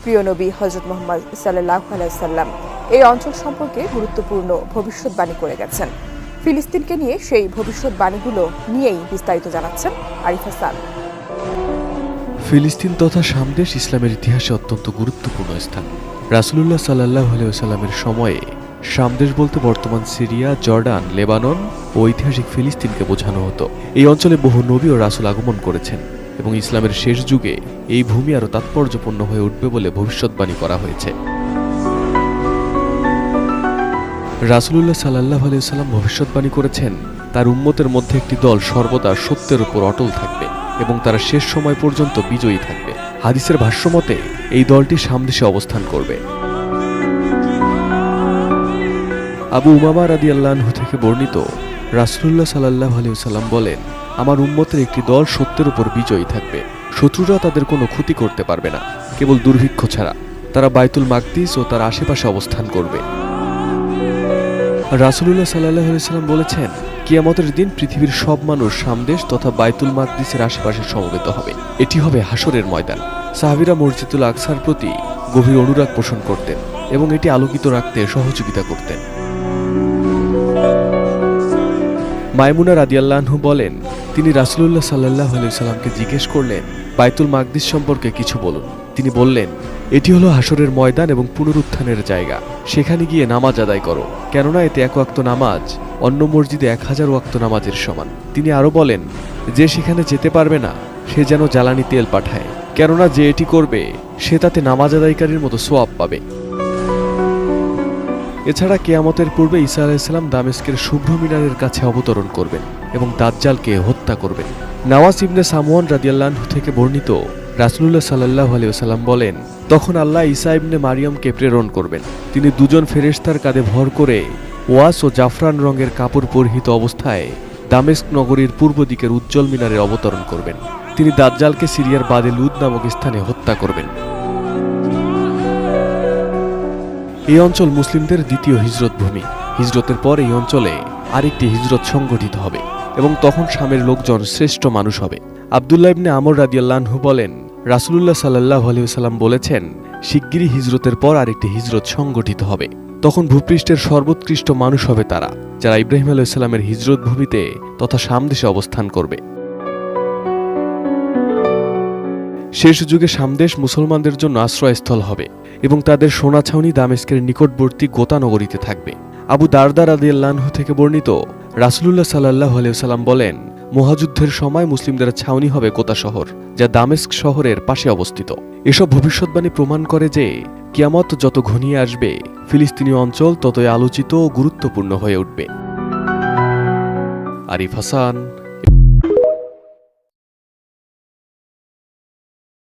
প্রিয় নবী হযরত মুহাম্মদ সাল্লাল্লাহু আলাইহি ওয়াসাল্লাম এই অঞ্চল সম্পর্কে গুরুত্বপূর্ণ ভবিষ্যৎবাণী করে গেছেন। ফিলিস্তিনকে নিয়ে সেই ভবিষ্যৎবাণীগুলো নিয়েই বিস্তারিত জানাচ্ছেন আরিফ হাসান। ফিলিস্তিন তথা শামদেশ ইসলামের ইতিহাসে অত্যন্ত গুরুত্বপূর্ণ স্থান। রাসূলুল্লাহ সাল্লাল্লাহু আলাইহি ওয়াসাল্লামের সময়ে শামদেশ বলতে বর্তমান সিরিয়া, জর্ডান, লেবানন ও ঐতিহাসিক ফিলিস্তিনকে বোঝানো হতো। এই অঞ্চলে বহু নবী ও রাসূল আগমন করেছেন এবং ইসলামের শেষ যুগে এই ভূমি আরও তাৎপর্যপূর্ণ হয়ে উঠবে বলে ভবিষ্যৎবাণী করা হয়েছে। রাসূলুল্লাহ সাল্লাল্লাহু আলাইহি ওয়াসাল্লাম ভবিষ্যৎবাণী করেছেন, তার উম্মতের মধ্যে একটি দল সর্বদা সত্যের উপর অটল থাকবে এবং তারা শেষ সময় পর্যন্ত বিজয়ী থাকবে। হাদিসের ভাষ্যমতে এই দলটি শামদেশে অবস্থান করবে। আবু উমামা রাদিয়াল্লাহু আনহু থেকে বর্ণিত, রাসূলুল্লাহ সাল্লাল্লাহু আলাইহি ওয়াসাল্লাম বলেন, আমার উম্মতের একটি দল সত্যের উপর বিজয়ী থাকবে। শত্রুরা তাদের কোনো ক্ষতি করতে পারবে না, কেবল দুর্ভিক্ষ ছাড়া। তারা বাইতুল মাকদিস ও তার আশেপাশে অবস্থান করবে। রাসূলুল্লাহ সাল্লাল্লাহু আলাইহি ওয়াসাল্লাম বলেছেন, কিয়ামতের দিন পৃথিবীর সব মানুষ শামদেশ তথা বাইতুল মাকদিসের আশেপাশে সমবেত হবে। এটি হবে হাসরের ময়দান। সাহাবীরা মসজিদুল আকসার প্রতি গভীর অনুরাগ পোষণ করতেন এবং এটি আলোকিত রাখতে সহযোগিতা করতেন। মায়মুনা রাদিয়াল্লাহু আনহু বলেন, তিনি রাসূলুল্লাহ সাল্লাল্লাহু আলাইহি ওয়াসাল্লামকে জিজ্ঞেস করলেন, বাইতুল মাকদিস সম্পর্কে কিছু বলুন। তিনি বললেন, এটি হলো হাসরের ময়দান এবং পুনরুত্থানের জায়গা। সেখানে গিয়ে নামাজ আদায় করো, কেননা এতে 1 ওয়াক্ত নামাজ অন্য মসজিদে 1000 ওয়াক্ত নামাজের সমান। তিনি আরো বলেন, যে সেখানে যেতে পারবে না সে যেন জ্বালানি তেল পাঠায়, কেননা যে এটি করবে সে তাতে নামাজ আদায়কারীর মতো সোয়াব পাবে। এছাড়া কিয়ামতের পূর্বে ঈসা আলাইহিস সালাম দামেস্কের শুভ্র মিনারের কাছে অবতরণ করবেন এবং দাজ্জালকে হত্যা করবেন। নাওয়াস ইবনে সামওয়ান রাদিয়াল্লাহু আনহু থেকে বর্ণিত, রাসূলুল্লাহ সাল্লাল্লাহু আলাইহি ওয়াসাল্লাম বলেন, তখন আল্লাহ ঈসা ইবনে মারিয়ামকে প্রেরণ করবেন। তিনি দুজন ফেরেশতার কাঁধে ভর করে ওয়াস ও জাফরান রঙের কাপড় পরিহিত অবস্থায় দামেস্ক নগরীর পূর্ব দিকের উজ্জ্বল মিনারে অবতরণ করবেন। তিনি দাজ্জালকে সিরিয়ার বাদে লুদ নামক স্থানে হত্যা করবেন। এই অঞ্চল মুসলিমদের দ্বিতীয় হিজরত ভূমি। হিজরতের পর এই অঞ্চলে আরেকটি হিজরত সংগঠিত হবে এবং তখন শামের লোকজন শ্রেষ্ঠ মানুষ হবে। আব্দুল্লাহ ইবনে আমর রাদিয়াল্লাহু আনহু বলেন, রাসূলুল্লাহ সাল্লাল্লাহু আলাইহি ওয়াসাল্লাম বলেছেন, শিগগিরই হিজরতের পর আরেকটি হিজরত সংগঠিত হবে। তখন ভূপৃষ্ঠের সর্বোৎকৃষ্ট মানুষ হবে তারা, যারা ইব্রাহিম আলাইহিস সালামের হিজরত ভূমিতে তথা শামদেশে অবস্থান করবে। শেষ যুগে শামদেশ মুসলমানদের জন্য আশ্রয়স্থল হবে এবং তাদের সোনা ছাউনি দামেস্কের নিকটবর্তী গোতা নগরীতে থাকবে। আবু দারদা রাদিয়াল্লাহু আনহু থেকে বর্ণিত, রাসূলুল্লাহ সাল্লাল্লাহু আলাইহি ওয়াসাল্লাম বলেন, মহাযুদ্ধের সময় মুসলিমদের ছাউনি হবে গোতা শহর, যা দামেস্ক শহরের পাশে অবস্থিত। এসব ভবিষ্যৎবাণী প্রমাণ করে যে কিয়ামত যত ঘনিয়ে আসবে, ফিলিস্তিনি অঞ্চল ততই আলোচিত ও গুরুত্বপূর্ণ হয়ে উঠবে। আরিফ হাসান,